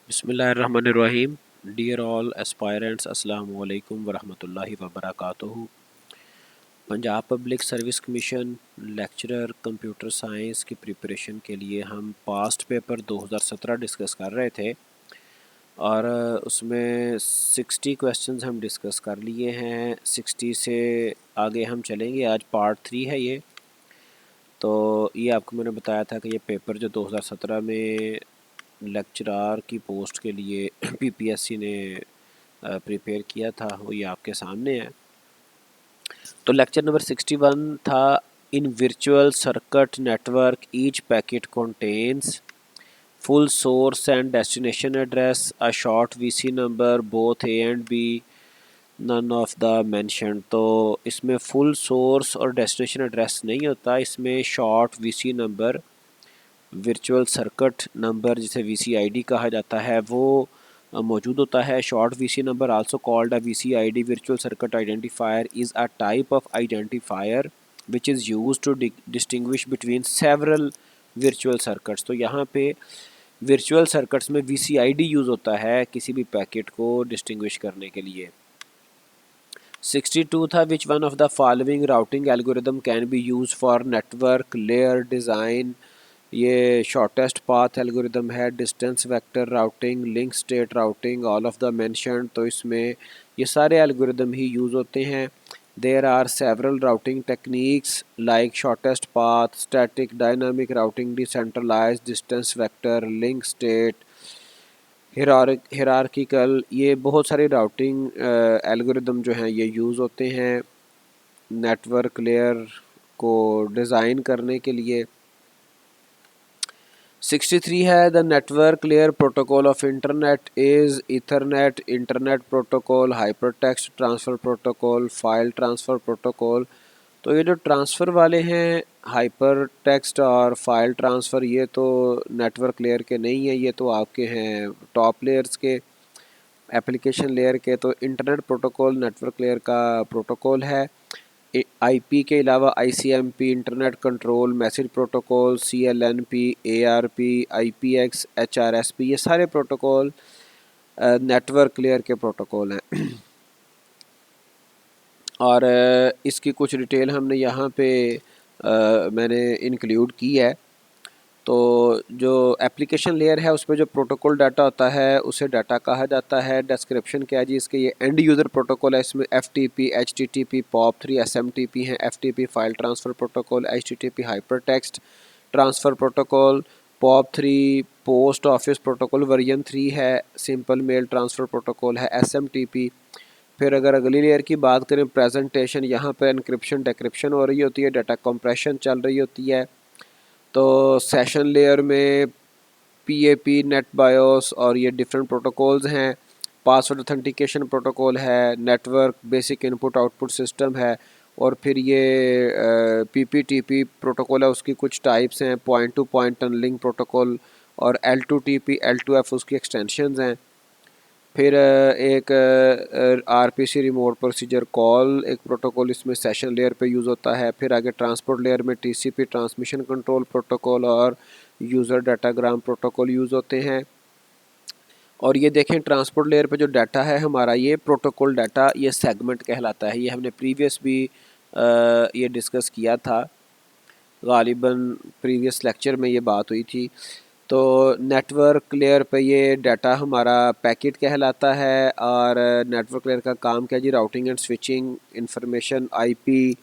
बिस्मिल्लाहिर्रहमानिर्रहीम। Dear all aspirants, अस्सलामु अलैकुम वरहमतुल्लाहि वबरकातुहू। Punjab public service commission lecturer computer science की प्रिपरेशन के लिए हम पास्ट पेपर 2017 डिस्कस कर रहे थे और उसमें 60 क्वेश्चंस हम डिस्कस कर लिए हैं। 60 से आगे हम चलेंगे। आज पार्ट 3 है ये। तो ये आपको मैंने बताया था कि ये पेपर जो 2017 में लेक्चरार की पोस्ट के लिए पीपीएससी ने प्रिपेयर किया था, वो ये आपके सामने है। तो लेक्चर नंबर 61 था, in virtual circuit network each packet contains full source and destination address, a short VC number, both A and B, none of the mentioned। तो इसमें फुल सोर्स और डेस्टिनेशन एड्रेस नहीं होता, इसमें short VC number, virtual circuit number जिसे VCID कहा जाता है वो मौजूद होता है। Short VC number also called a VCID virtual circuit identifier is a type of identifier which is used to distinguish between several virtual circuits. तो यहाँ पे वर्चुअल सर्किट्स में VCID यूज़ होता है किसी भी पैकेट को डिस्टिंग्विश करने के लिए। 62 था, which one of the following routing algorithm can be use for network layer design. ये शॉर्टेस्ट पाथ एल्गोरिदम है, distance vector routing, link state routing, all of the mentioned. तो इसमें ये सारे एल्गोरिदम ही यूज़ होते हैं। There are several routing techniques like shortest path, static, dynamic routing, decentralised, distance vector, link state, hierarchical. ये बहुत सारे राउटिंग एल्गोरिदम जो हैं ये यूज़ होते हैं नेटवर्क लेयर को डिज़ाइन करने के लिए। 63 है, the network layer protocol of internet is Ethernet, internet protocol, hyper text transfer protocol, file transfer protocol. तो ये जो ट्रांसफ़र वाले हैं, हाइपर टेक्स्ट और फाइल ट्रांसफ़र, ये तो नेटवर्क लेयर के नहीं है, ये तो आपके हैं टॉप लेयर्स के, एप्लीकेशन लेयर के। तो इंटरनेट प्रोटोकॉल नेटवर्क लेयर का प्रोटोकॉल है। आईपी के अलावा ICMP, internet control message protocol, CLNP, ARP, IPX, HRSP, ये सारे प्रोटोकॉल नेटवर्क लेयर के प्रोटोकॉल हैं। और इसकी कुछ डिटेल हमने यहाँ पे मैंने इंक्लूड की है। तो जो एप्लीकेशन लेयर है उस पर जो प्रोटोकॉल डाटा होता है उसे डाटा कहा जाता है। डिस्क्रिप्शन क्या है जी इसके, ये एंड यूज़र प्रोटोकॉल है, इसमें FTP, HTTP, POP3, SMTP हैं। FTP file transfer protocol, HTTP hyper text transfer protocol, POP3 post office protocol version 3 है, सिंपल मेल ट्रांसफ़र प्रोटोकॉल है SMTP। फिर अगर अगली लेयर की बात करें प्रेजेंटेशन, यहाँ पर इंक्रिप्शन डिक्रिप्शन हो रही होती है, डाटा कंप्रेशन चल रही होती है। तो सेशन लेयर में PAP, नेट बायोस और ये डिफरेंट प्रोटोकॉल्स हैं। पासवर्ड ऑथेंटिकेशन प्रोटोकॉल है, network basic input output system है, और फिर ये PPTP प्रोटोकॉल है, उसकी कुछ टाइप्स हैं, point to point tunnelling protocol, और L2TP, L2F उसकी एक्सटेंशंस हैं। फिर एक RPC रिमोट प्रोसीजर कॉल एक प्रोटोकॉल इसमें सेशन लेयर पे यूज़ होता है। फिर आगे ट्रांसपोर्ट लेयर में TCP ट्रांसमिशन कंट्रोल प्रोटोकॉल और यूज़र डाटाग्राम प्रोटोकॉल यूज़ होते हैं। और ये देखें ट्रांसपोर्ट लेयर पे जो डाटा है हमारा, ये प्रोटोकॉल डाटा, ये सेगमेंट कहलाता है। ये हमने प्रीवियस भी ये डिस्कस किया था, गालिबन प्रीवियस लेक्चर में ये बात हुई थी। तो नेटवर्क लेयर पे ये डाटा हमारा पैकेट कहलाता है, और नेटवर्क लेयर का काम क्या जी, routing and switching information, IP.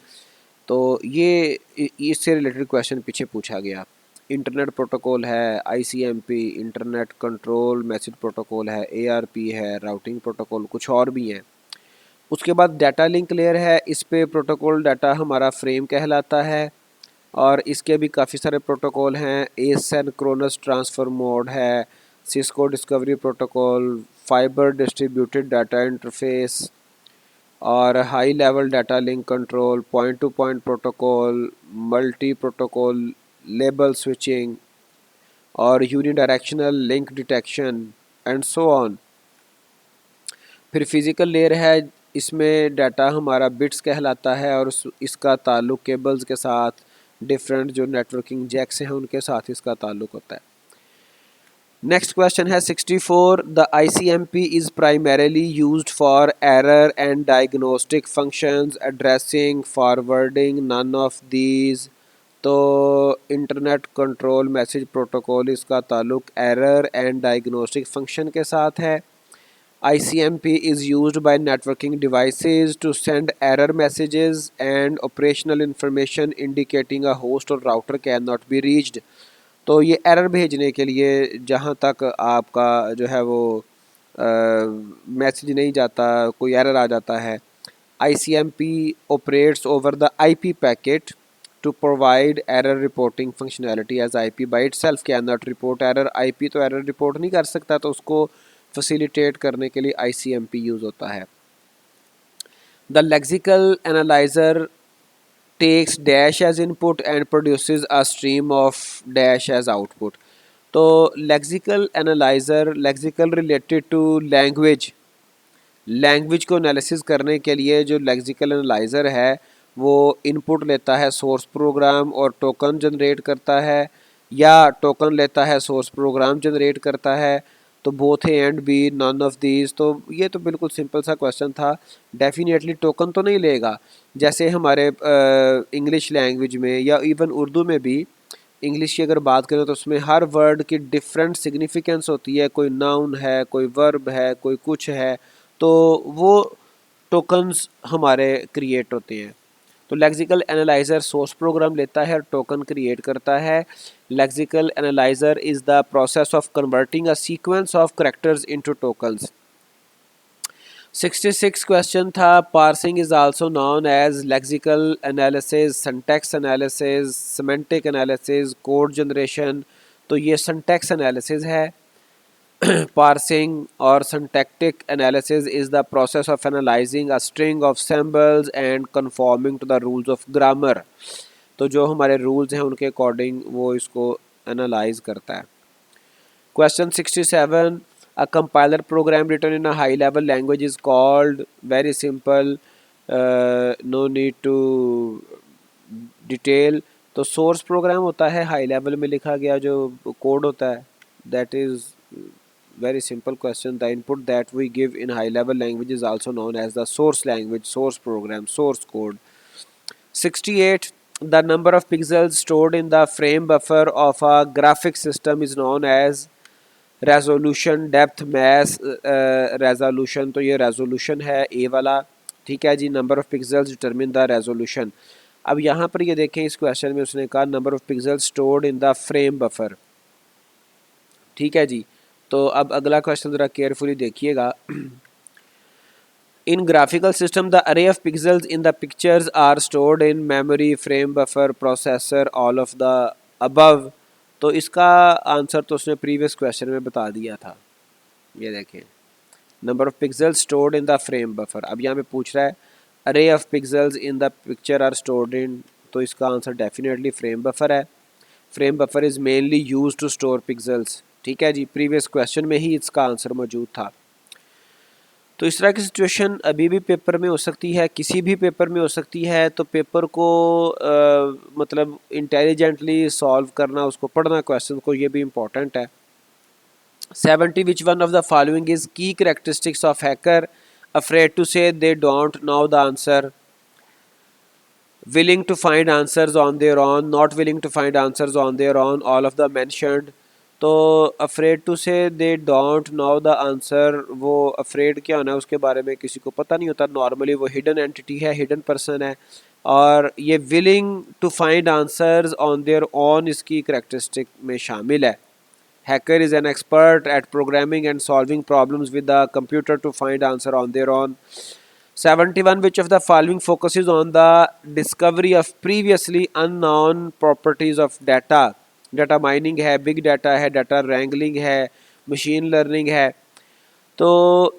तो ये इससे रिलेटेड क्वेश्चन पीछे पूछा गया। इंटरनेट प्रोटोकॉल है, ICMP, internet control message protocol है, एआरपी है, राउटिंग प्रोटोकॉल, कुछ और भी हैं। उसके बाद डाटा लिंक लेयर है, इस पे प्रोटोकॉल डाटा हमारा फ्रेम कहलाता है, और इसके भी काफ़ी सारे प्रोटोकॉल हैं। एसिंक्रोनस ट्रांसफ़र मोड है, Cisco discovery protocol, fibre distributed data interface, और high level data link control, point to point protocol, multi protocol label switching, और unidirectional link detection and so on. फिर फिज़िकल लेयर है, इसमें data हमारा bits कहलाता है, और इसका ताल्लुक केबल्स के साथ, डिफरेंट जो नेटवर्किंग जैक्स हैं उनके साथ इसका ताल्लुक होता है। नेक्स्ट क्वेश्चन है 64। The ICMP is primarily used for error and diagnostic functions, addressing, forwarding, none of these. तो इंटरनेट कंट्रोल मैसेज प्रोटोकॉल इसका ताल्लुक एरर एंड डायग्नोस्टिक फंक्शन के साथ है। ICMP is used by networking devices to send error messages and operational information indicating a host or router cannot be reached। तो ये error भेजने के लिए जहाँ तक आपका जो है वो मैसेज नहीं जाता, कोई एरर आ जाता है, ICMP operates over the IP packet to provide error reporting functionality as IP by itself cannot report error। IP तो एरर रिपोर्ट नहीं कर सकता, तो उसको फैसिलिटेट करने के लिए ICMP यूज़ होता है। The lexical analyser takes dash as input and produces a stream of dash as output। तो lexical analyser, lexical related to language को एनालिसिस करने के लिए जो लेक्सिकल एनालाइजर है वो इनपुट लेता है सोर्स प्रोग्राम और टोकन जनरेट करता है, या टोकन लेता है सोर्स प्रोग्राम जनरेट करता है। तो both A and B, none of these. तो ये तो बिल्कुल सिंपल सा क्वेश्चन था। डेफिनेटली टोकन तो नहीं लेगा, जैसे हमारे इंग्लिश लैंग्वेज में या इवन उर्दू में भी, इंग्लिश की अगर बात करें तो उसमें हर वर्ड की डिफरेंट सिग्निफिकेंस होती है, कोई नाउन है, कोई वर्ब है, कोई कुछ है, तो वो टोकन्स हमारे क्रिएट होते हैं। तो लेक्सिकल एनालाइजर सोर्स प्रोग्राम लेता है और टोकन क्रिएट करता है। Lexical analyser is the process of converting a sequence of characters into tokens. 66 question था। Parsing is also known as lexical analysis, syntax analysis, semantic analysis, code generation. तो ये syntax analysis है। Parsing or syntactic analysis is the process of analyzing a string of symbols and conforming to the rules of grammar। तो जो हमारे rules हैं उनके according वो इसको एनालाइज करता है। Question 67। A compiler program written in a high level language is called, very simple, no need to detail। तो सोर्स प्रोग्राम होता है हाई लेवल में लिखा गया जो कोड होता है, that is very simple question। The input that we give in high level language is also known as the source language, source program, source code। 68। The number of pixels stored in the frame buffer of a graphic system is known as resolution, depth, mass, resolution। तो ये resolution है ए वाला, ठीक है जी। number of pixels determine the resolution। अब यहाँ पर ये देखें इस क्वेश्चन में उसने कहा number of pixels stored in the frame buffer, ठीक है जी। तो अब अगला क्वेश्चन ज़रा केयरफुली देखिएगा। In graphical system the array of pixels in the pictures are stored in memory, frame buffer, processor, all of the above. तो इसका answer तो उसने प्रीवियस क्वेश्चन में बता दिया था। ये देखें, number of pixels stored in the frame buffer. अब यहाँ पे पूछ रहा है अरे of pixels in the picture are stored in, तो इसका आंसर डेफिनेटली फ्रेम बफर है। Frame buffer is mainly use to store pixels, ठीक है जी। प्रीवियस क्वेश्चन में ही इसका आंसर मौजूद था। तो इस तरह की सिचुएशन अभी भी पेपर में हो सकती है, किसी भी पेपर में हो सकती है। तो पेपर को मतलब इंटेलिजेंटली सॉल्व करना, उसको पढ़ना क्वेश्चन को, ये भी इम्पोर्टेंट है। 70। Which one of the following is key characteristics of hacker, afraid to say they don't know the answer, willing to find answers on their own, not willing to find answers on their own, all of the mentioned। तो afraid to say they don't know the answer, वो afraid क्या होना है उसके बारे में किसी को पता नहीं होता। नॉर्मली वो हिडन एंटिटी है, हिडन पर्सन है। और ये willing to find answers on their own इसकी करेक्टरिस्टिक में शामिल है। Hacker is an expert at programming and solving problems with the computer to find answer on their own. 71। Which of the following focuses on the discovery of previously unknown properties of data। Data mining है, big data है, data wrangling है, machine learning है। तो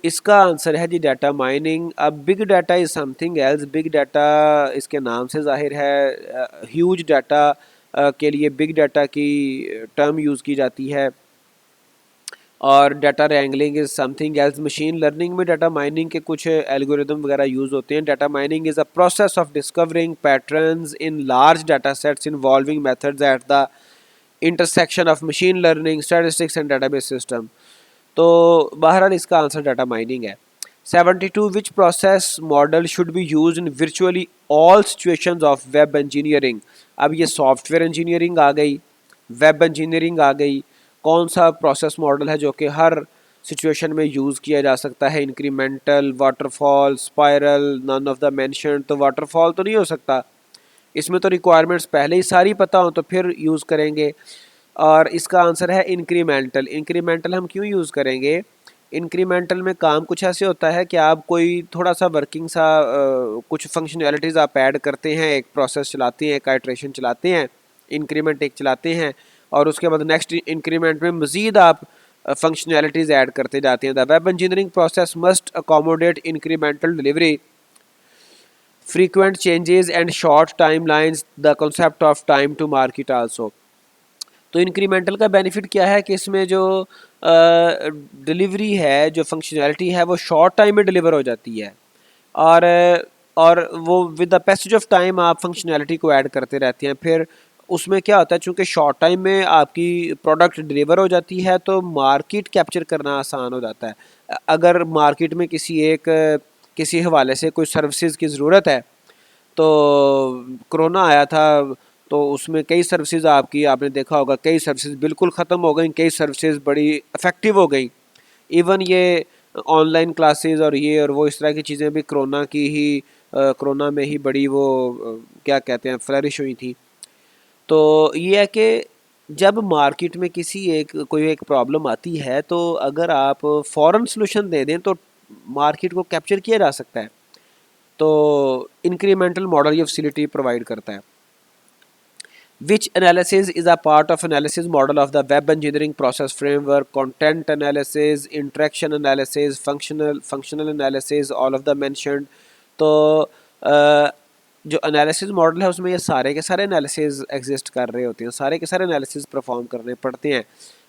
इसका answer है जी data mining. अब big data is something else. Big data इसके नाम से जाहिर है, ह्यूज डाटा के लिए बिग डाटा की टर्म यूज़ की जाती है। और data wrangling is something else. Machine learning में डाटा माइनिंग के कुछ एल्गोरिदम वगैरह यूज़ होते हैं। Data mining is a process of discovering patterns in large data sets involving methods at the intersection of machine learning, statistics and database system. तो बहरहाल इसका answer data mining है। 72 which process model should be use in virtually all situations of web engineering. अब ये software engineering आ गई, web engineering आ गई, कौन सा प्रोसेस मॉडल है जो कि हर सिचुएशन में यूज़ किया जा सकता है? Incremental, waterfall, spiral, none of the mentioned. तो वाटरफॉल तो नहीं हो सकता, इसमें तो रिक्वायरमेंट्स पहले ही सारी पता हो तो फिर यूज़ करेंगे। और इसका आंसर है इंक्रीमेंटल। इंक्रीमेंटल हम क्यों यूज़ करेंगे? इंक्रीमेंटल में काम कुछ ऐसे होता है कि आप कोई थोड़ा सा वर्किंग सा कुछ फंक्शनैलिटीज़ आप ऐड करते हैं, एक प्रोसेस चलाते हैं, एक आइट्रेशन चलाते हैं, इंक्रीमेंट एक चलाते हैं, और उसके बाद नेक्स्ट इंक्रीमेंट में मज़ीद आप फंक्शनैलिटीज़ ऐड करते जाते हैं। The web engineering process must accommodate incremental delivery, frequent changes and short timelines, the concept of time to market also। तो इंक्रीमेंटल का बेनिफिट क्या है कि इसमें जो डिलीवरी है, जो फंक्शनैलिटी है, वो शॉर्ट टाइम में डिलीवर हो जाती है, और वो with the passage of time आप फंक्शनैलिटी को ऐड करते रहते हैं। फिर उसमें क्या होता है, चूँकि शॉर्ट टाइम में आपकी प्रोडक्ट डिलीवर हो जाती है तो मार्केट कैप्चर करना आसान हो जाता है। अगर मार्केट में किसी हवाले से कोई सर्विसेज की ज़रूरत है, तो कोरोना आया था तो उसमें कई सर्विसेज आपने देखा होगा, कई सर्विसेज बिल्कुल ख़त्म हो गई, कई सर्विसेज बड़ी इफ़ेक्टिव हो गई। इवन ये ऑनलाइन क्लासेस और ये और वो इस तरह की चीज़ें भी कोरोना में ही बड़ी वो क्या कहते हैं, फ्लरिश हुई थी। तो ये है कि जब मार्केट में कोई एक प्रॉब्लम आती है तो अगर आप फ़ौरन सॉल्यूशन दे दें तो मार्केट को कैप्चर किया जा सकता है। तो इंक्रीमेंटल मॉडल ये फैसिलिटी प्रोवाइड करता है। Which analysis is a part of analysis model of the web engineering process framework? Content analysis, interaction analysis, functional analysis, all of the mentioned। तो जो एनालिसिस मॉडल है उसमें ये सारे के सारे एनालिसिस एग्जिस्ट कर रहे होते हैं, सारे के सारे एनालिसिस परफॉर्म करने पड़ते हैं।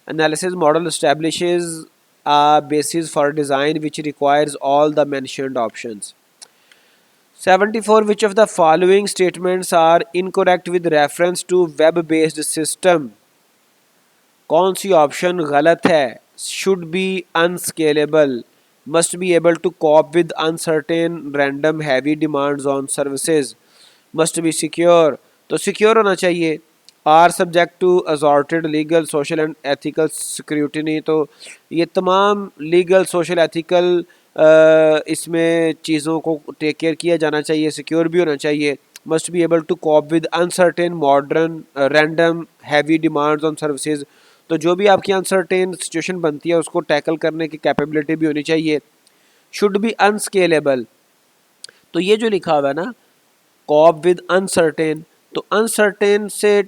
Analysis model establishes a basis for design which requires all the mentioned options। 74 which of the following statements are incorrect with reference to web based system? कौन सी ऑप्शन गलत है? should be unscalable, must be able to cope with uncertain random heavy demands on services, must be secure, तो secure होना चाहिए। are subject to assorted legal social and ethical scrutiny, तो ये तमाम legal social ethical इसमें चीज़ों को take care किया जाना चाहिए, सिक्योर भी होना चाहिए। Must be able to cope with uncertain modern random heavy demands on services, तो जो भी आपकी अनसर्टेन सिचुएशन बनती है उसको टैकल करने की कैपेबिलिटी भी होनी चाहिए। शुड बी अनस्केलेबल, तो ये जो लिखा हुआ है ना, कॉप विद अनसर्टेन, तो अनसर्टेन से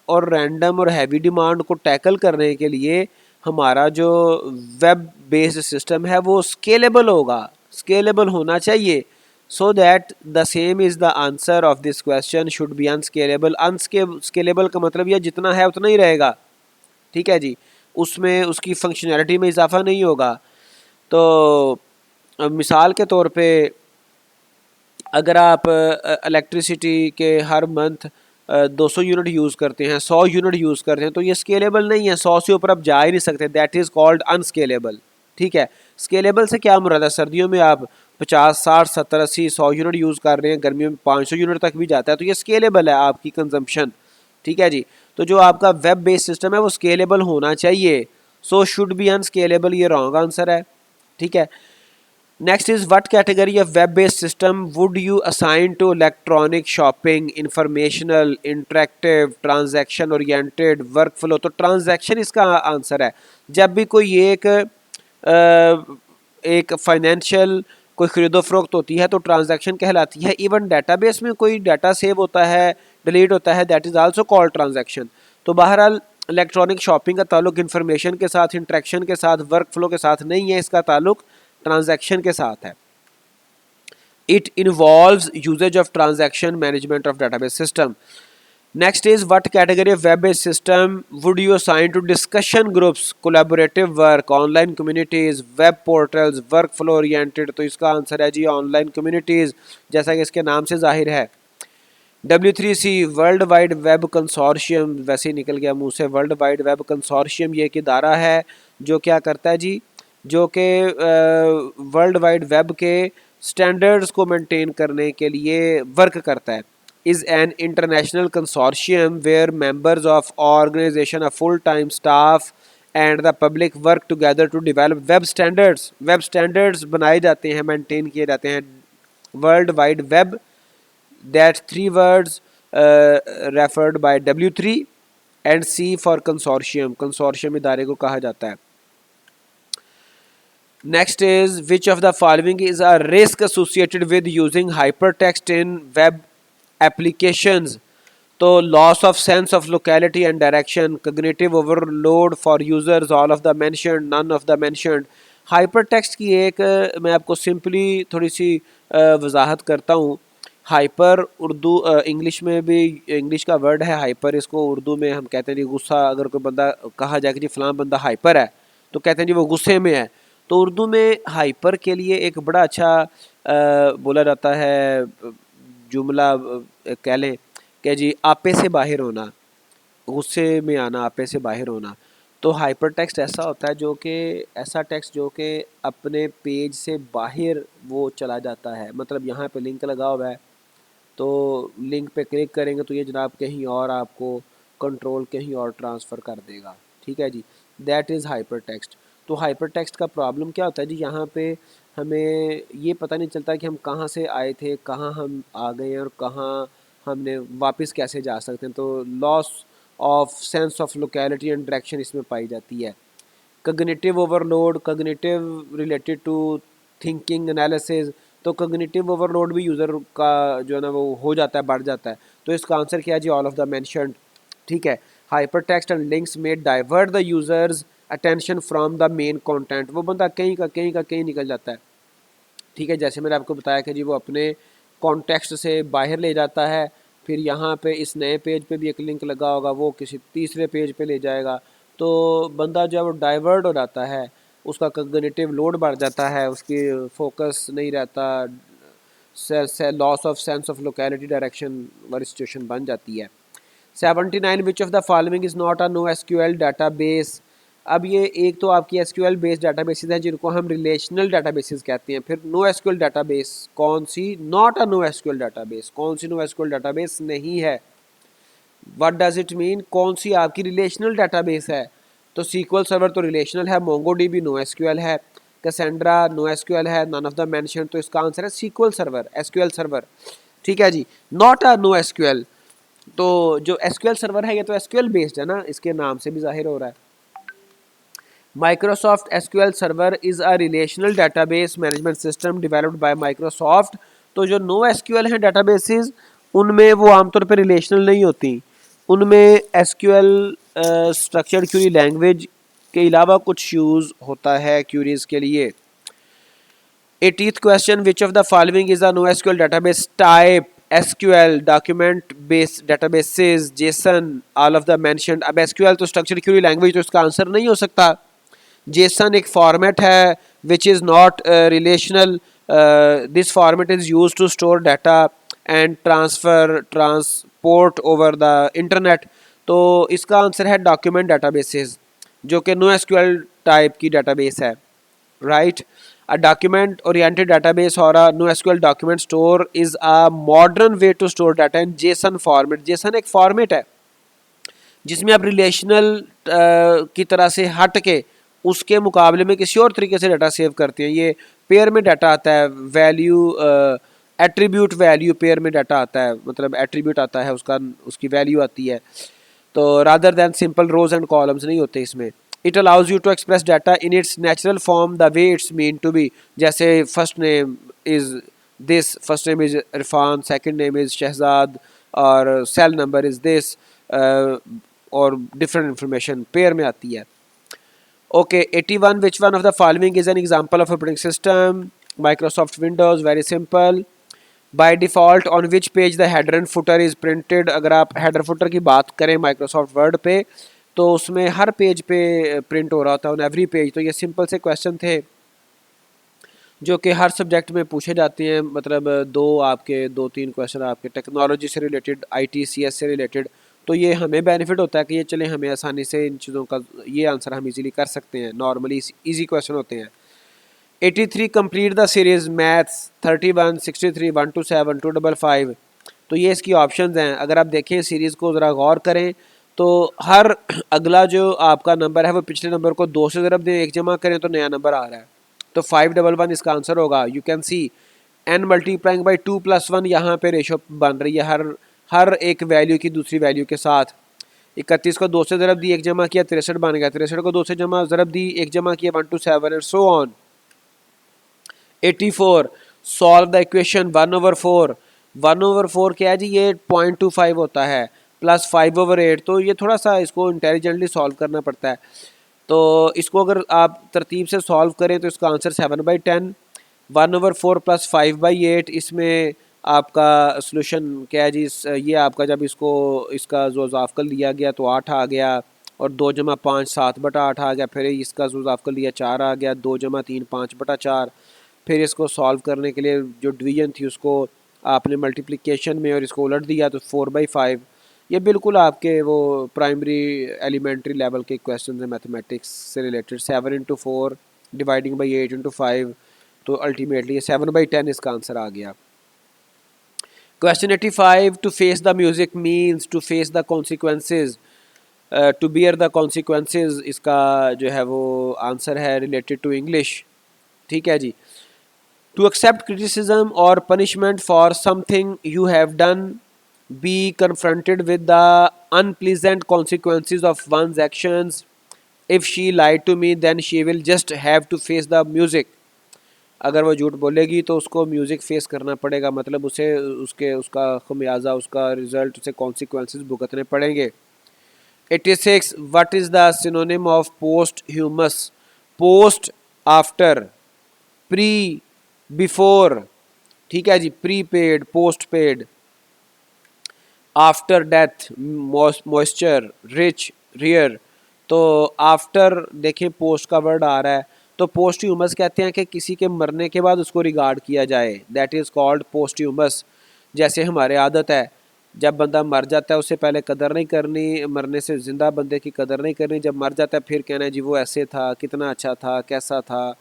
और रैंडम और हैवी डिमांड को टैकल करने के लिए हमारा जो वेब बेस्ड सिस्टम है वो स्केलेबल होगा, स्केलेबल होना चाहिए। So that the same is the answer of this question, should be unscalable. Unscalable का मतलब यह जितना है उतना ही रहेगा, ठीक है जी, उसमें उसकी फंक्शनैलिटी में इजाफा नहीं होगा। तो मिसाल के तौर पे अगर आप इलेक्ट्रिसिटी के हर मंथ 200 यूनिट यूज़ करते हैं, 100 यूनिट यूज़ करते हैं, तो ये स्केलेबल नहीं है, 100 से ऊपर आप जा ही नहीं सकते, दैट इज़ कॉल्ड अनस्केलेबल। ठीक है, स्केलेबल से क्या मुराद है? सर्दियों में आप 50, 60, 70, 80, 100 यूनिट यूज़ कर रहे हैं, गर्मियों में 500 यूनिट तक भी जाता है, तो ये स्केलेबल है आपकी कंजम्पशन। ठीक है जी, तो जो आपका वेब बेस्ड सिस्टम है वो स्केलेबल होना चाहिए। सो शुड बी अनस्केलेबल, ये रॉन्ग आंसर है। ठीक है, next is what category of web based system would you assign to electronic shopping, informational, interactive, transaction oriented, workflow? तो transaction इसका आंसर है। जब भी कोई एक फाइनेंशियल कोई खरीदो फरोख्त होती है तो ट्रांजैक्शन कहलाती है। इवन डेटाबेस में कोई डाटा सेव होता है, डिलीट होता है, that is also called transaction. तो बहरहाल इलेक्ट्रॉनिक शॉपिंग का ताल्लुक इन्फॉर्मेशन के साथ, इंट्रैक्शन के साथ, वर्क फ्लो के साथ नहीं है, इसका ताल्लुक ट्रांजैक्शन के साथ है। It involves usages of transaction management of database system. Next is what category of web based system would you assign to discussion groups, collaborative work, online communities, web portals, work flow oriented? तो इसका answer है जी online communities, जैसा कि इसके नाम से जाहिर है। W3C world wide web consortium, वैसे ही निकल गया मुंह से, वर्ल्ड वाइड वेब कंसोर्शियम ये एक इदारा है जो क्या करता है जी, जो कि वर्ल्ड वाइड वेब के स्टैंडर्ड्स को मेंटेन करने के लिए वर्क करता है। Is an international consortium where members of organization a full time staff and the public work together to develop web standards. Web standards बनाए जाते हैं, मेंटेन किए जाते हैं। World wide web, that three words referred by W3 and C for consortium, consortium इदारे को कहा जाता है। Next is which of the following is a risk associated with using hypertext in web applications? तो loss of sense of locality and direction, cognitive overload for users, all of the mentioned, none of the mentioned। hypertext की एक मैं आपको simply थोड़ी सी वजाहत करता हूँ। Hyper Urdu English में भी इंग्लिश का वर्ड है हाइपर, इसको उर्दू में हम कहते हैं जी गुस्सा। अगर कोई बंदा कहा जाए कि जी फलां बंदा हाइपर है तो कहते हैं जी वो गुस्से में है। तो उर्दू में हाइपर के लिए एक बड़ा अच्छा बोला जाता है जुमला, कह लें कि जी आपे से बाहर होना, गुस्से में आना, आपे से बाहर होना। तो हाइपर टेक्स्ट ऐसा होता है जो कि ऐसा टेक्स्ट जो कि अपने पेज से बाहर वो चला जाता है। मतलब यहाँ पे लिंक लगा हुआ है तो लिंक पे क्लिक करेंगे तो ये जनाब कहीं और आपको कंट्रोल कहीं और ट्रांसफ़र कर देगा। ठीक है जी, दैट इज़ हाइपर टेक्स्ट। तो हाइपर टेक्स्ट का प्रॉब्लम क्या होता है जी, यहाँ पे हमें ये पता नहीं चलता कि हम कहाँ से आए थे, कहाँ हम आ गए हैं और कहाँ हमने वापस कैसे जा सकते हैं। तो loss of sense of locality and direction इसमें पाई जाती है। Cognitive overload, cognitive related to thinking analysis. तो कॉग्निटिव ओवरलोड भी यूज़र का जो है ना वो हो जाता है, बढ़ जाता है। तो इसका आंसर क्या है जी, ऑल ऑफ द मेंशन्ड। ठीक है, हाइपर टेक्स्ट एंड लिंक्स में divert the users attention from the main content. वो बंदा कहीं निकल जाता है। ठीक है, जैसे मैंने आपको बताया कि जी वो अपने कॉन्टेक्स्ट से बाहर ले जाता है, फिर यहाँ पे इस नए पेज पे भी एक लिंक लगा होगा, वो किसी तीसरे पेज पे ले जाएगा। तो बंदा जो है वो डाइवर्ट हो जाता है, उसका कॉग्निटिव लोड बढ़ जाता है, उसकी फोकस नहीं रहता, loss of sense of locality direction वाली सिचुएशन बन जाती है। 79 which of the following is not a no SQL database. अब ये एक तो आपकी एसक्यूएल बेस्ड डाटाबेसेस हैं जिनको हम रिलेशनल डाटाबेसेस कहते हैं। फिर नो एसक्यूएल डाटाबेस कौन सी, not a no SQL database, कौन सी नो एसक्यूएल डाटाबेस नहीं है। व्हाट डज इट मीन, कौन सी आपकी रिलेशनल डाटाबेस है। तो सीक्वल सर्वर तो रिलेशनल है, मोंगोडीबी नो एसक्यूएल है, कैसेंड्रा नो एसक्यूएल है, नन ऑफ द मेंशन। तो इसका आंसर है सीक्वल सर्वर, एसक्यूएल सर्वर। ठीक है जी, नॉट अ नो एसक्यूएल। तो जो एसक्यूएल सर्वर है ये तो एसक्यूएल बेस्ड है ना, इसके नाम से भी जाहिर हो रहा है। Microsoft SQL server is a relational database management system developed by Microsoft. तो जो नो एसक्यूएल हैं डाटाबेसेस उनमें वो आमतौर पर रिलेशनल नहीं होती, उनमें एसक्यूएल स्ट्रक्चर्ड क्यूरी लैंग्वेज के अलावा कुछ यूज़ होता है क्यूरीज के लिए। 80th question, which of the following is a NoSQL database type? SQL, document based databases, JSON, all of the mentioned। अब SQL तो स्ट्रक्चर क्यूरी लैंग्वेज, तो इसका आंसर नहीं हो सकता। JSON एक फॉर्मेट है which is not relational। this format is used to store data and transport over the internet। तो इसका आंसर है डॉक्यूमेंट डेटाबेसेस जो कि NoSQL टाइप की डेटाबेस है, right. A document oriented database or a NoSQL document store is a modern way to store data in JSON format। JSON एक format है जिसमें आप रिलेशनल की तरह से हट के उसके मुकाबले में किसी और तरीके से डाटा सेव करते हैं। ये पेयर में डाटा आता है, वैल्यू एट्रीब्यूट वैल्यू पेयर में डाटा आता है, मतलब एट्रीब्यूट आता है उसका, उसकी वैल्यू आती है। तो rather than simple rows and columns नहीं होते इसमें। It allows you to express data in its natural form the way it's mean to be. जैसे first name is this, first name is Irfan, second name is Shahzad, और cell number is this, और different information pair में आती है। Okay, 81 which one of the following is an example of operating system? Microsoft Windows, very simple. By default on which page the header and footer is printed. अगर आप header footer की बात करें Microsoft word पे तो उसमें हर page पे print हो रहा था, ऑन एवरी पेज। तो ये सिंपल से क्वेश्चन थे। जो कि हर सब्जेक्ट में पूछे जाते हैं, मतलब दो तीन क्वेश्चन आपके टेक्नोलॉजी से रिलेटेड, ITCS से रिलेटेड। तो ये हमें बेनिफिट होता है कि ये चले हमें आसानी से इन चीज़ों का ये आंसर हम इजीली कर सकते हैं, नॉर्मली इजी क्वेश्चन होते हैं। 83 कंप्लीट द सीरीज मैथ्स 31 63 127 255। तो ये इसकी ऑप्शंस हैं। अगर आप देखें सीरीज़ को ज़रा गौर करें तो हर अगला जो आपका नंबर है वो पिछले नंबर को 2 से ज़रब दें, एक जमा करें तो नया नंबर आ रहा है। तो 511 इसका आंसर होगा। You can see n multiplying by 2+1 यहाँ पे रेशो बन रही है हर एक वैल्यू की दूसरी वैल्यू के साथ। 31 को 2 से ज़रब दी, एक जमा किया 63 बन गया। 63 को 2 से जमा ज़रब दी, एक जमा किया 127 and so on. 84 solve the equation 1/4। 1/4 क्या है जी, ये 0.25 होता है प्लस 5/8। तो ये थोड़ा सा इसको इंटेलिजेंटली सॉल्व करना पड़ता है। तो इसको अगर आप तरतीब से सॉल्व करें तो इसका आंसर 7/10। 1/4 प्लस 5/8, इसमें आपका सोल्यूशन क्या है जी, ये आपका जब इसका जो ज़ाफ़कल दिया गया तो 8 आ गया, और 2 जमा 5 7/8 आ गया। फिर इसका जो ज़ाफ़कल दिया 4 आ गया, 2 जमा 3 5/4। फिर इसको सॉल्व करने के लिए जो डिवीजन थी उसको आपने मल्टीप्लिकेशन में और इसको उलट दिया तो 4/5। ये बिल्कुल आपके वो प्राइमरी एलिमेंट्री लेवल के क्वेश्चन हैं मैथमेटिक्स से रिलेटेड। 7 × 4 डिवाइडिंग बाई 8 × 5, तो अल्टीमेटली ये 7/10 इसका आंसर आ गया। Question 85 to face the music means to face the consequences, to bear the consequences, इसका जो है वो आंसर है रिलेटेड टू इंग्लिश। ठीक है जी। To accept criticism or punishment for something you have done, be confronted with the unpleasant consequences of one's actions. If she lied to me, then she will just have to face the music. अगर वो झूठ बोलेगी तो उसको music face करना पड़ेगा, मतलब उसे उसका खमियाजा, उसका रिजल्ट, उसे कॉन्सिक्वेंसेस भुगतने पड़ेंगे। 86 what is the synonym of posthumous? Post after, pre, before. ठीक है जी, pre paid, post paid, after death, moisture, rich, rear. तो आफ्टर देखें पोस्ट का वर्ड आ रहा है, तो पोस्ट ह्यूमस कहते हैं कि किसी के मरने के बाद उसको रिगार्ड किया जाए, that is called post humus. जैसे हमारे आदत है, जब बंदा मर जाता है उससे पहले कदर नहीं करनी, मरने से ज़िंदा बंदे की कदर नहीं करनी, जब मर जाता है फिर कहना है जी वो ऐसे था, कितना अच्छा था, कैसा था।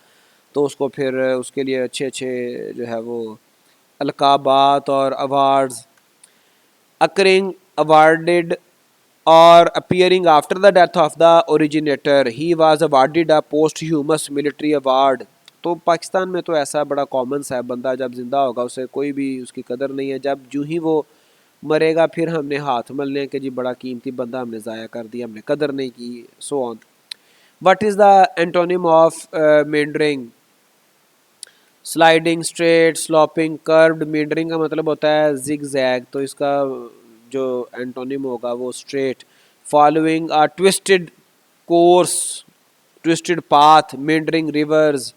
तो उसको फिर उसके लिए अच्छे अच्छे जो है वो अलकाबात और अवार्ड्स। अकरिंग, अवार्डेड और appearing after the death of the originator, he was awarded a post humus military award. तो पाकिस्तान में तो ऐसा बड़ा कॉमन सा है, बंदा जब जिंदा होगा उसे कोई भी उसकी कदर नहीं है, जब जूँ ही वो मरेगा फिर हमने हाथ मलने के जी बड़ा कीमती बंदा हमने ज़ाया कर दिया, हमने कदर नहीं की, so on. What is the antonym of meandering? Sliding, straight, sloping, curved. Meandering का मतलब होता है जिग जैग, तो इसका जो एंटोनिम होगा वो straight. Following a twisted course, twisted path, meandering rivers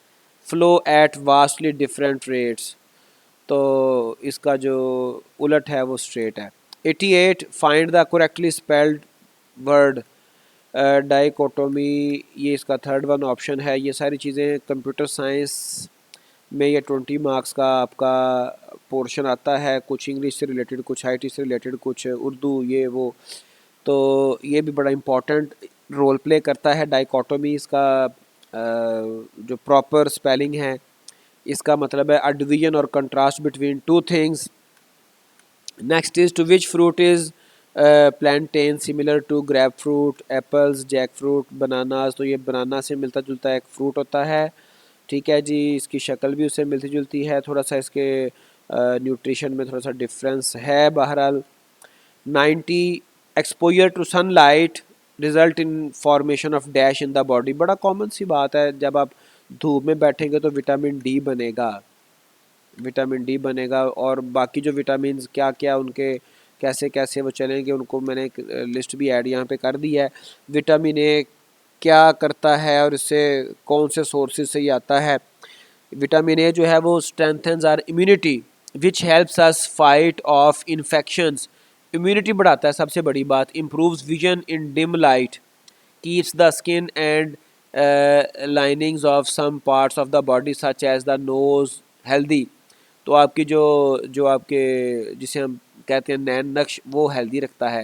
flow at vastly different rates. तो इसका जो उलट है वो स्ट्रेट है। 88 find the correctly spelled word. Dichotomy, ये इसका थर्ड वन ऑप्शन है। ये सारी चीज़ें कंप्यूटर साइंस में ये 20 मार्क्स का आपका पोर्शन आता है, कुछ इंग्लिश से रिलेटेड, कुछ IT से रिलेटेड, कुछ उर्दू, ये वो। तो ये भी बड़ा इम्पोर्टेंट रोल प्ले करता है। डाइकोटोमी इसका जो प्रॉपर स्पेलिंग है इसका मतलब है अ डिवीजन और contrast between two things. Next is to which fruit is plantain similar to grapefruit, apples, jackfruit, bananas. तो ये बनाना से मिलता जुलता एक फ्रूट होता है। ठीक है जी, इसकी शक्ल भी उससे मिलती जुलती है, थोड़ा सा इसके न्यूट्रिशन में थोड़ा सा डिफरेंस है बहरहाल। 90 exposure to sunlight result in formation of dash in the body. बड़ा कॉमन सी बात है, जब आप धूप में बैठेंगे तो विटामिन डी बनेगा, विटामिन डी बनेगा। और बाकी जो विटामिन क्या क्या उनके कैसे कैसे वो चलेंगे उनको मैंने एक लिस्ट भी ऐड यहाँ पे कर दी है। विटामिन ए क्या करता है और इससे कौन से सोर्सेज से ये आता है? विटामिन ए जो है वो strengthens our immunity which helps us fight off infections. Immunity बढ़ाता है सबसे बड़ी बात। Improves vision in dim light, keeps the skin and linings of some parts of the body such as the nose healthy. तो आपकी जो जो आपके जिसे हम कहते हैं नैन नक्श वो हेल्दी रखता है।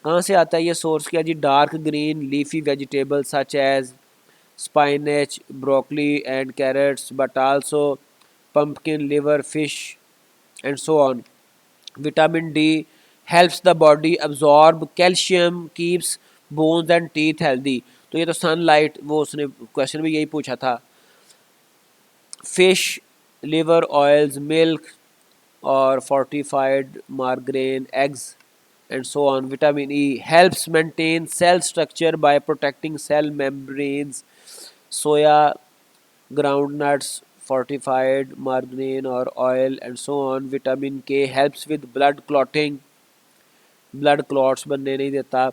कहाँ से आता है ये सोर्स? क्या जी, dark green leafy vegetable such as spinach, broccoli and carrots, but also pumpkin, liver, fish and so on. Vitamin D helps the body absorb calcium, keeps bones and teeth healthy. तो ये तो sunlight, वो उसने question भी यही पूछा था। Fish, liver oils, milk और fortified margarine, eggs and so on. Vitamin E helps maintain cell structure by protecting cell membranes. Soya, groundnuts, fortified margarine or oil and so on. Vitamin K helps with blood clotting, blood clots बनने नहीं देता।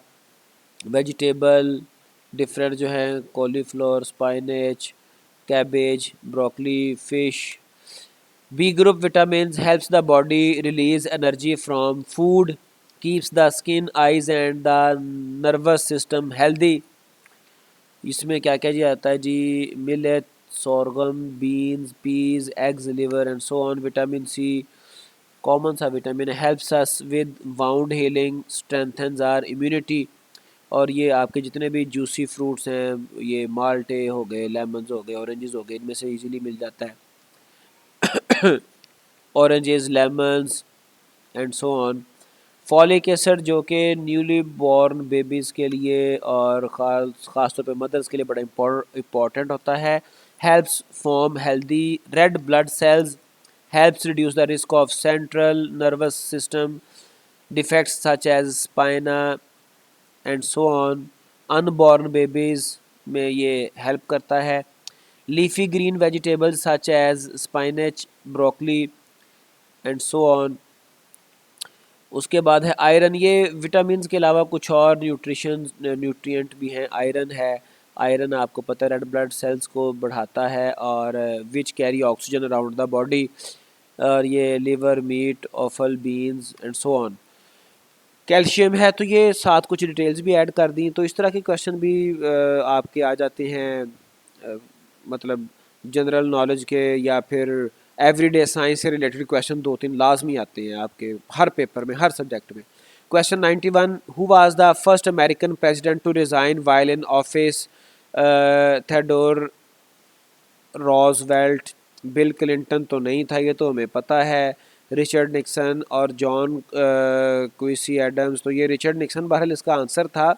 Vegetable different जो हैं cauliflower, spinach, cabbage, broccoli, fish. B group vitamins helps the body release energy from food, keeps the skin, eyes and the nervous system healthy. इसमें क्या क्या जी आता है जी? Millet, sorghum, beans, peas, eggs, liver and so on. Vitamin C, common सा vitamin, helps us with wound healing, strengthens our immunity. और ये आपके जितने भी जूसी फ्रूट्स हैं, ये माल्टे हो गए, लेमन्स हो गए, ऑरेंजेस हो गए, इनमें से इजीली मिल जाता है। Oranges, lemons and so on. Folic acid जो कि न्यूली बॉर्न बेबीज़ के लिए और ख़ास तौर पे मदर्स के लिए बड़ा इम्पॉर्टेंट होता है। Helps form healthy red blood cells, helps reduce the risk of central nervous system defects such as spina and so on. Unborn babies में ये help करता है। Leafy green vegetables such as spinach, broccoli and so on. उसके बाद है iron. ये vitamins के अलावा कुछ और न्यूट्रिएंट भी हैं। आयरन है, आयरन आपको पता है रेड ब्लड सेल्स को बढ़ाता है और which carry oxygen around the body. और ये liver, meat, offal, beans and so on. Calcium है, तो ये साथ कुछ डिटेल्स भी ऐड कर दी। तो इस तरह के क्वेश्चन भी आपके आ जाते हैं, मतलब जनरल नॉलेज के या फिर एवरीडे साइंस से रिलेटेड क्वेश्चन 2-3 लाजमी आते हैं आपके हर पेपर में, हर सब्जेक्ट में। Question 91, who was the first American president to resign while in office? Theodore Roosevelt. Bill Clinton तो नहीं था, ये तो हमें पता है। रिचर्ड निक्सन और जॉन क्विसी एडम्स। तो ये रिचर्ड निक्सन बहरहाल इसका आंसर था।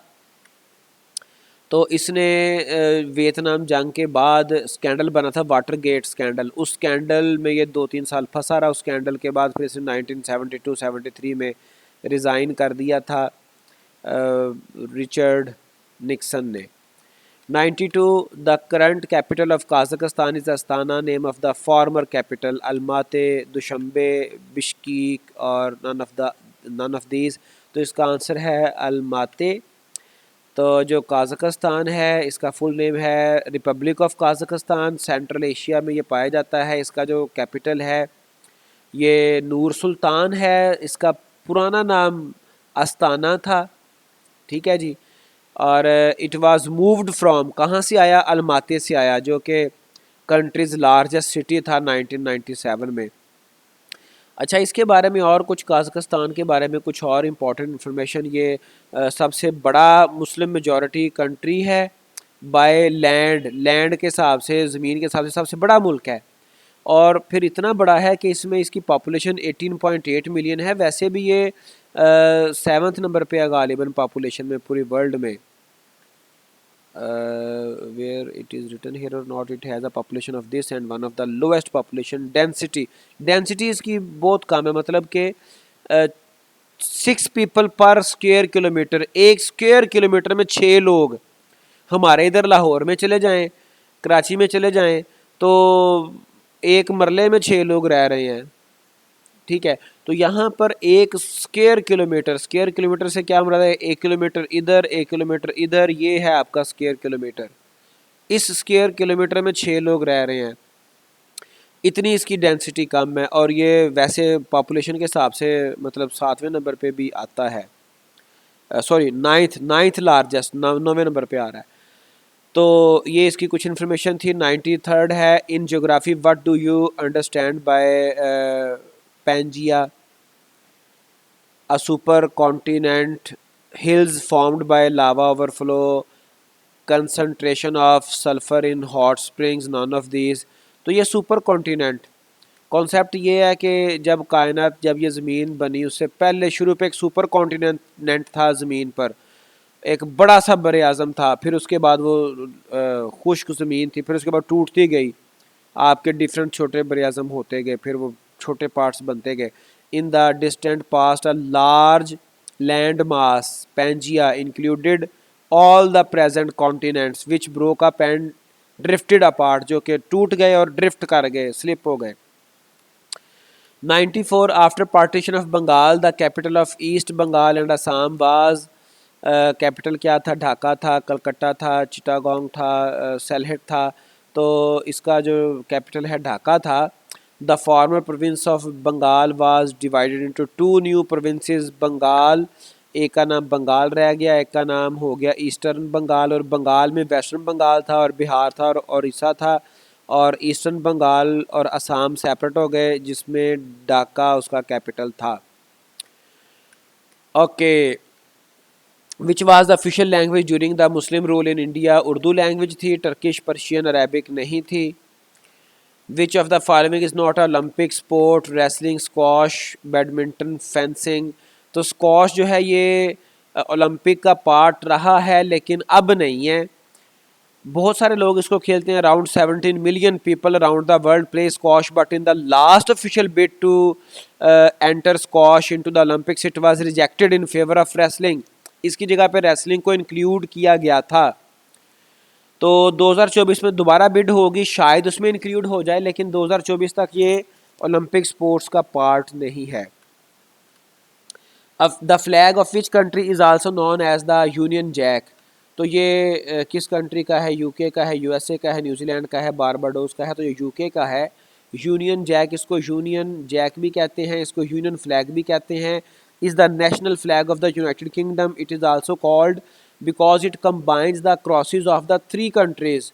तो इसने वियतनाम जंग के बाद स्कैंडल बना था, वाटर गेट स्कैंडल। उस स्कैंडल में ये 2-3 साल फंसा रहा। उस स्कैंडल के बाद फिर इसने 1972-73 में रिज़ाइन कर दिया था रिचर्ड निक्सन ने। 92, the current capital of Kazakhstan is Astana, name of the former capital Almaty, Dushanbe, Bishkek और नन ऑफ दीज। तो इसका आंसर है अल्माते। तो जो काज़ाकिस्तान है इसका फुल नेम है रिपब्लिक ऑफ काज़ाकिस्तान। सेंट्रल एशिया में ये पाया जाता है। इसका जो कैपिटल है ये नूर सुल्तान है। इसका पुराना नाम अस्ताना था, ठीक है जी। और इट वाज मूव्ड फ्रॉम, कहाँ से आया? अलमाती से आया, जो कि कंट्रीज़ लार्जेस्ट सिटी था 1997 में। अच्छा, इसके बारे में और कुछ, काज़ाकिस्तान के बारे में कुछ और इम्पोर्टेंट इन्फॉर्मेशन। ये सबसे बड़ा मुस्लिम मेजॉरिटी कंट्री है बाय लैंड के हिसाब से, ज़मीन के हिसाब से सबसे बड़ा मुल्क है। और फिर इतना बड़ा है कि इसमें इसकी पॉपुलेशन 18.8 मिलियन है। वैसे भी ये 7th नंबर पे है गालिबन पॉपुलेशन में पूरी वर्ल्ड में। where it is written here or not, it has a population of this and one of the lowest population density इसकी बहुत कम है, मतलब कि 6 people per square kilometer, 1 square kilometre में 6 लोग। हमारे इधर लाहौर में चले जाएं, कराची में चले जाएं, तो एक मरले में 6 लोग रह रहे हैं, ठीक है। तो यहाँ पर 1 स्क्वायर किलोमीटर से क्या मुराद है? 1 किलोमीटर इधर, 1 किलोमीटर इधर, ये है आपका स्क्वायर किलोमीटर। इस स्क्वायर किलोमीटर में 6 लोग रह रहे हैं, इतनी इसकी डेंसिटी कम है। और ये वैसे पॉपुलेशन के हिसाब से मतलब 7वें नंबर पे भी आता है, सॉरी 9th लार्जेस्ट, 9वें नंबर पे आ रहा है। तो ये इसकी कुछ इन्फॉर्मेशन थी। 93rd है, in geography what do you understand by Pangaea, a supercontinent, hills formed by lava overflow, concentration of sulfur in hot springs, none of these। तो ये सुपर कॉन्टिनेंट कॉन्सेप्ट ये है कि जब कायनात, जब ये ज़मीन बनी उससे पहले शुरू पे एक सुपर कॉन्टिनेंट था ज़मीन पर, एक बड़ा सा बर आज़म था, फिर उसके बाद वो खुश्क ज़मीन थी, फिर उसके बाद टूटती गई, आपके डिफरेंट छोटे बर आज़म होते गए, फिर वो छोटे पार्ट्स बनते गए। In the distant past a large land mass Pangaea included all the present continents which broke up and drifted apart, जो कि टूट गए और ड्रिफ्ट कर गए, स्लिप हो गए। 94 after partition of Bengal the capital of East Bengal and Assam was, capital क्या था? ढाका था, कलकत्ता था, चिटागोंग था, सेलहेट था। तो इसका जो कैपिटल है ढाका था। The former province of Bengal was divided into two new provinces Bengal, एक का नाम बंगाल रह गया, एक का नाम हो गया ईस्टर्न बंगाल। और बंगाल में वेस्टर्न बंगाल था और बिहार था और उड़ीसा था, और ईस्टर्न बंगाल और असम सेपरेट हो गए, जिसमें ढाका उसका कैपिटल था। Okay, which was the official language during the Muslim rule in India? Urdu language थी, टर्किश, पर्शियन, अरेबिक नहीं थी। विच of the following is not Olympic sport? Wrestling, squash, badminton, fencing. तो स्क्वाश जो है ये ओलंपिक का पार्ट रहा है लेकिन अब नहीं है। बहुत सारे लोग इसको खेलते हैं, around 17 million people around the world play squash, but in the last official bid to enter squash into the Olympics it was rejected in favour of wrestling. इसकी जगह पे रेसलिंग को इंक्लूड किया गया था। तो 2024 में दोबारा बिड होगी, शायद उसमें इंक्लूड हो जाए, लेकिन 2024 तक ये ओलंपिक स्पोर्ट्स का पार्ट नहीं है। The flag of which country is also known as the Union Jack? तो ये किस कंट्री का है? यूके का है, यूएसए का है, न्यूजीलैंड का है, बारबाडोस का है। तो ये यूके का है। यूनियन जैक, इसको यूनियन जैक भी कहते हैं, इसको यूनियन फ्लैग भी कहते हैं। Is the national flag of the United kingdom. It is also called because it combines the crosses of the three countries.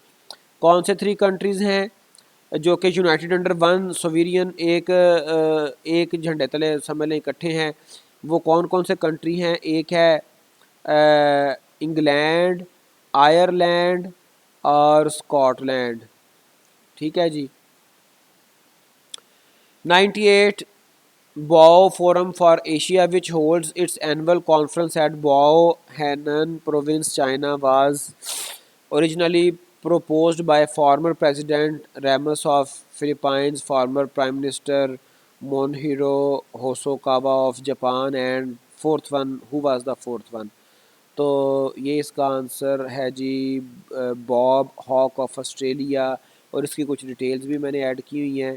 कौन से थ्री कंट्रीज़ हैं जो कि यूनाइटेड अंडर वन सोवेरियन, एक झंडे तले समझ लें इकट्ठे हैं? वो कौन कौन से कंट्री हैं? एक है इंग्लैंड, आयरलैंड और स्कॉटलैंड। ठीक है जी। 98 Boao Forum for Asia, which holds its annual conference at Boao, Henan Province, China, was originally proposed by former President Ramos of Philippines, former Prime Minister Monhiro Hosokawa of Japan, and fourth one, who was the fourth one? तो ये इसका answer है जी Bob hoc of Australia, और इसकी कुछ details भी मैंने add की हुई हैं।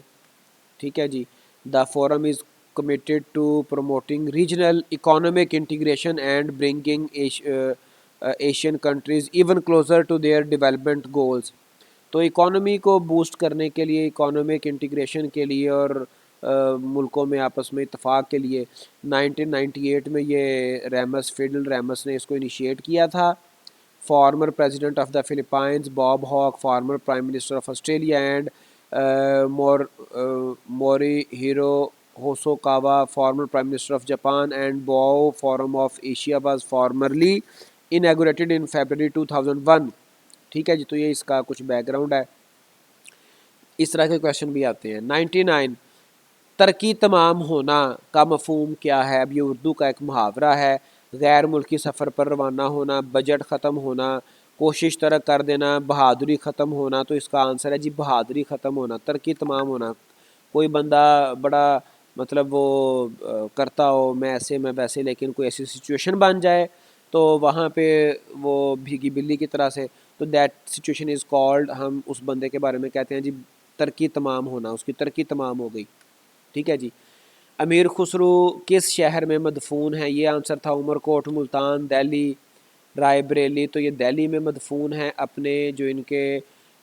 ठीक है जी। The forum is committed to promoting regional economic integration and bringing Asian countries even closer to their development goals। तो इकोनॉमी को बूस्ट करने के लिए, इकोनॉमिक इंटीग्रेशन के लिए और मुल्कों में आपस में इत्तेफाक के लिए 1998 में ये रेमस, फिडल रेमस ने इसको इनिशिएट किया था। Former president of the Philippines Bob Hawke, former prime minister of Australia and Morihiro Hosokawa, former Prime Minister of Japan, and Boao Forum of Asia was formerly inaugurated in February 2001। ठीक है जी। तो ये इसका कुछ background है। इस तरह के क्वेश्चन भी आते हैं। 99 तरक्की तमाम होना का मफहूम क्या है? अब ये उर्दू का एक मुहावरा है। गैर मुल्की सफ़र पर रवाना होना, बजट ख़त्म होना, कोशिश तरक कर देना, बहादुरी ख़त्म होना। तो इसका आंसर है जी बहादुरी ख़त्म होना, तरक्की तमाम होना। कोई बंदा बड़ा मतलब वो करता हो मैं ऐसे मैं वैसे, लेकिन कोई ऐसी सिचुएशन बन जाए तो वहाँ पे वो भीगी बिल्ली की तरह से, तो दैट सिचुएशन इज़ कॉल्ड, हम उस बंदे के बारे में कहते हैं जी तरक्की तमाम होना, उसकी तरक्की तमाम हो गई। ठीक है जी। अमीर खुसरो किस शहर में मदफून है? ये आंसर था उमरकोट, मुल्तान, दिल्ली, रायबरेली। तो ये दिल्ली में मदफून है। अपने जो इनके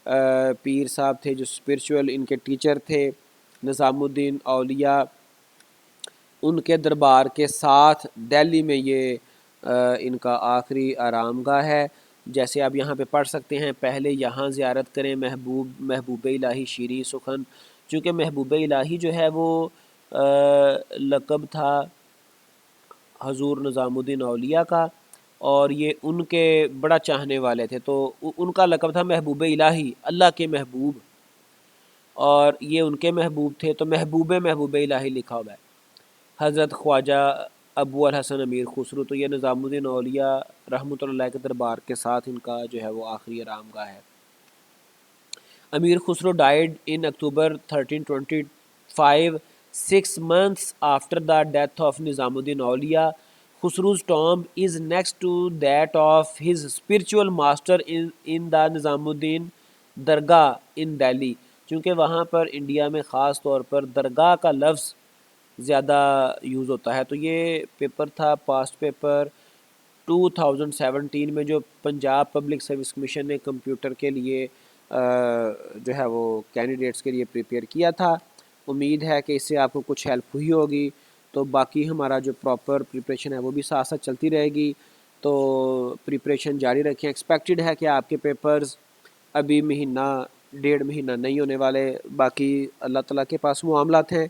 पीर साहब थे, जो स्पिरिचुअल इनके टीचर थे, निज़ामुद्दीन औलिया, उनके दरबार के साथ दिल्ली में ये इनका आखिरी आरामगाह है। जैसे आप यहाँ पे पढ़ सकते हैं, पहले यहाँ ज़ियारत करें महबूब इलाही शीरी सुखन। चूँकि महबूब इलाही जो है वो लक़ब था हजूर निज़ामुद्दीन औलिया का, और ये उनके बड़ा चाहने वाले थे, तो उनका लक़ब था महबूब इलाही, अल्लाह के महबूब, और ये उनके महबूब थे, तो महबूब इलाही लिखा हुआ है। हज़रत ख्वाजा अबू अल हसन अमीर खुसरो, तो ये निज़ामुद्दीन औलिया रहमतुल्लाह के दरबार के साथ इनका जो है वो आखिरी आरामगाह है। अमीर Khusro died in October 1325, 6 months after the death of Nizamuddin Auliya. Khusro's tomb is next to that of his spiritual master in the Nizamuddin दरगाह इन दिल्ली। चूँकि वहाँ पर इंडिया में ख़ास तौर पर दरगाह का लफ्ज़ ज़्यादा यूज़ होता है। तो ये पेपर था, पास्ट पेपर 2017 में, जो पंजाब पब्लिक सर्विस कमीशन ने कंप्यूटर के लिए जो है वो कैंडिडेट्स के लिए प्रिपेयर किया था। उम्मीद है कि इससे आपको कुछ हेल्प हुई होगी। तो बाकी हमारा जो प्रॉपर प्रिपरेशन है वो भी साथ साथ चलती रहेगी, तो प्रिपरेशन जारी रखें। एक्सपेक्टेड है कि आपके पेपर्स अभी महीना 1.5 महीना नहीं होने वाले, बाकी अल्लाह ताला के पास मामलात हैं।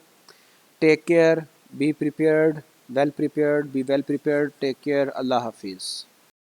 Take care, be prepared, well prepared, be well prepared, take care, अल्लाह हाफिज़।